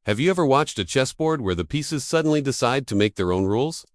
Have you ever watched a chessboard where the pieces suddenly decide to make their own rules?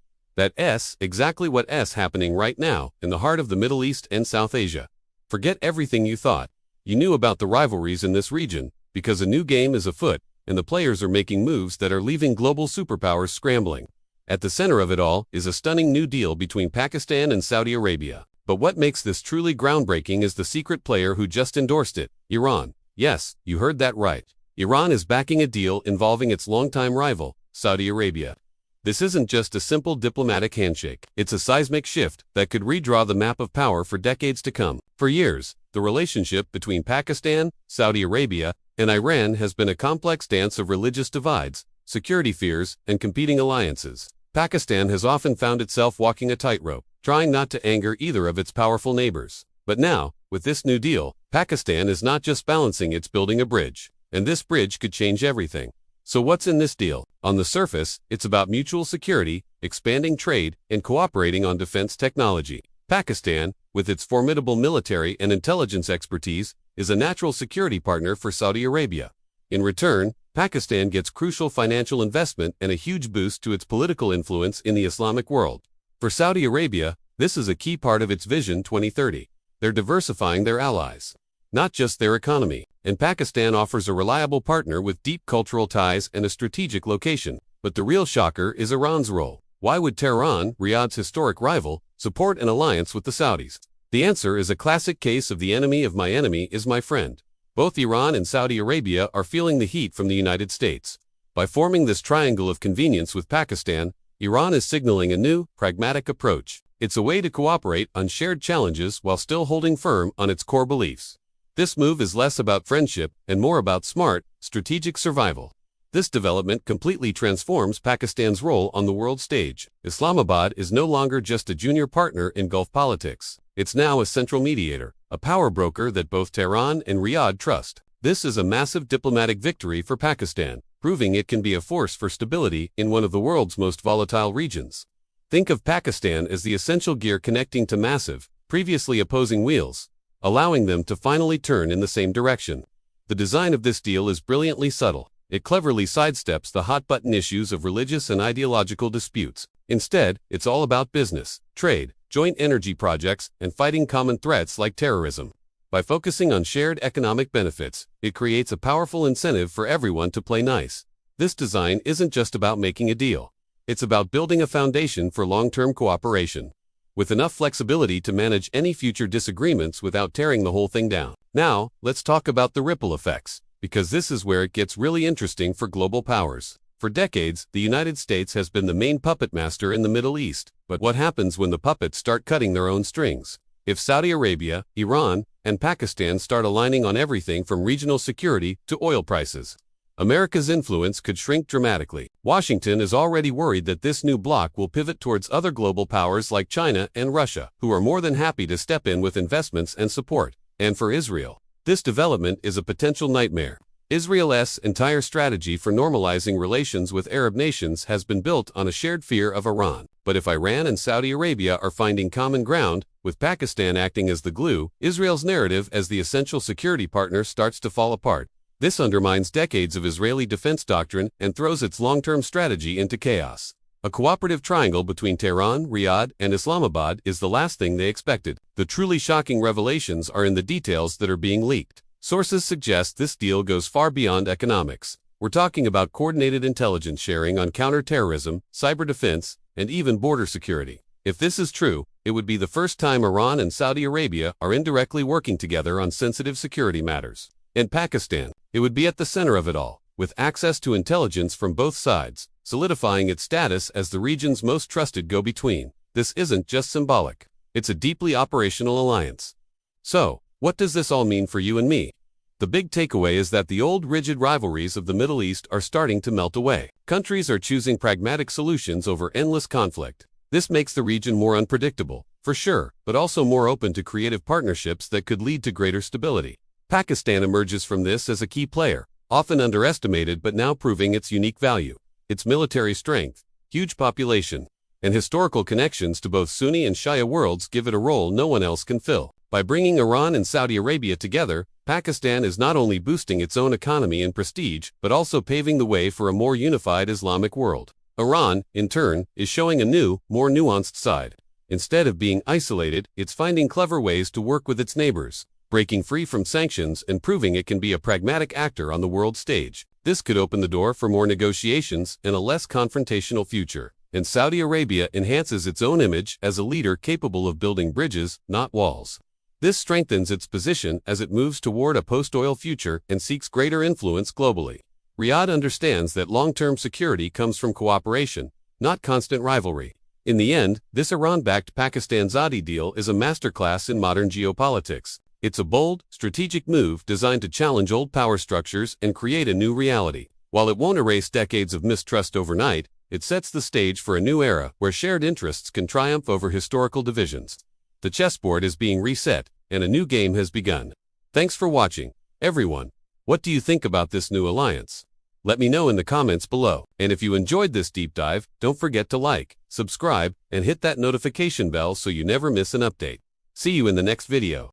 Exactly what happening right now in the heart of the Middle East and South Asia. Forget everything you thought you knew about the rivalries in this region, because a new game is afoot, and the players are making moves that are leaving global superpowers scrambling. At the center of it all is a stunning new deal between Pakistan and Saudi Arabia. But what makes this truly groundbreaking is the secret player who just endorsed it, Iran. Yes, you heard that right. Iran is backing a deal involving its longtime rival, Saudi Arabia. This isn't just a simple diplomatic handshake. It's a seismic shift that could redraw the map of power for decades to come. For years, the relationship between Pakistan, Saudi Arabia, and Iran has been a complex dance of religious divides, security fears, and competing alliances. Pakistan has often found itself walking a tightrope, trying not to anger either of its powerful neighbors. But now, with this new deal, Pakistan is not just balancing, it's building a bridge. And this bridge could change everything. So what's in this deal? On the surface, it's about mutual security, expanding trade, and cooperating on defense technology. Pakistan, with its formidable military and intelligence expertise, is a natural security partner for Saudi Arabia. In return, Pakistan gets crucial financial investment and a huge boost to its political influence in the Islamic world. For Saudi Arabia, this is a key part of its Vision 2030. They're diversifying their allies, not just their economy. And Pakistan offers a reliable partner with deep cultural ties and a strategic location. But the real shocker is Iran's role. Why would Tehran, Riyadh's historic rival, support an alliance with the Saudis? The answer is a classic case of the enemy of my enemy is my friend. Both Iran and Saudi Arabia are feeling the heat from the United States. By forming this triangle of convenience with Pakistan, Iran is signaling a new, pragmatic approach. It's a way to cooperate on shared challenges while still holding firm on its core beliefs. This move is less about friendship and more about smart, strategic survival. This development completely transforms Pakistan's role on the world stage. Islamabad is no longer just a junior partner in Gulf politics. It's now a central mediator, a power broker that both Tehran and Riyadh trust. This is a massive diplomatic victory for Pakistan, proving it can be a force for stability in one of the world's most volatile regions. Think of Pakistan as the essential gear connecting to massive, previously opposing wheels, allowing them to finally turn in the same direction. The design of this deal is brilliantly subtle. It cleverly sidesteps the hot-button issues of religious and ideological disputes. Instead, it's all about business, trade, joint energy projects, and fighting common threats like terrorism. By focusing on shared economic benefits, it creates a powerful incentive for everyone to play nice. This design isn't just about making a deal. It's about building a foundation for long-term cooperation, with enough flexibility to manage any future disagreements without tearing the whole thing down. Now, let's talk about the ripple effects, because this is where it gets really interesting for global powers. For decades, the United States has been the main puppet master in the Middle East. But what happens when the puppets start cutting their own strings? If Saudi Arabia, Iran, and Pakistan start aligning on everything from regional security to oil prices, America's influence could shrink dramatically. Washington is already worried that this new bloc will pivot towards other global powers like China and Russia, who are more than happy to step in with investments and support. And for Israel, this development is a potential nightmare. Israel's entire strategy for normalizing relations with Arab nations has been built on a shared fear of Iran. But if Iran and Saudi Arabia are finding common ground, with Pakistan acting as the glue, Israel's narrative as the essential security partner starts to fall apart. This undermines decades of Israeli defense doctrine and throws its long-term strategy into chaos. A cooperative triangle between Tehran, Riyadh, and Islamabad is the last thing they expected. The truly shocking revelations are in the details that are being leaked. Sources suggest this deal goes far beyond economics. We're talking about coordinated intelligence sharing on counter-terrorism, cyber defense, and even border security. If this is true, it would be the first time Iran and Saudi Arabia are indirectly working together on sensitive security matters. And Pakistan, it would be at the center of it all, with access to intelligence from both sides, solidifying its status as the region's most trusted go-between. This isn't just symbolic. It's a deeply operational alliance. So, what does this all mean for you and me? The big takeaway is that the old rigid rivalries of the Middle East are starting to melt away. Countries are choosing pragmatic solutions over endless conflict. This makes the region more unpredictable, for sure, but also more open to creative partnerships that could lead to greater stability. Pakistan emerges from this as a key player, often underestimated but now proving its unique value. Its military strength, huge population, and historical connections to both Sunni and Shia worlds give it a role no one else can fill. By bringing Iran and Saudi Arabia together, Pakistan is not only boosting its own economy and prestige, but also paving the way for a more unified Islamic world. Iran, in turn, is showing a new, more nuanced side. Instead of being isolated, it's finding clever ways to work with its neighbors, breaking free from sanctions and proving it can be a pragmatic actor on the world stage. This could open the door for more negotiations and a less confrontational future. And Saudi Arabia enhances its own image as a leader capable of building bridges, not walls. This strengthens its position as it moves toward a post-oil future and seeks greater influence globally. Riyadh understands that long-term security comes from cooperation, not constant rivalry. In the end, this Iran-backed Pakistan-Saudi deal is a masterclass in modern geopolitics. It's a bold, strategic move designed to challenge old power structures and create a new reality. While it won't erase decades of mistrust overnight, it sets the stage for a new era where shared interests can triumph over historical divisions. The chessboard is being reset, and a new game has begun. Thanks for watching, everyone. What do you think about this new alliance? Let me know in the comments below. And if you enjoyed this deep dive, don't forget to like, subscribe, and hit that notification bell so you never miss an update. See you in the next video.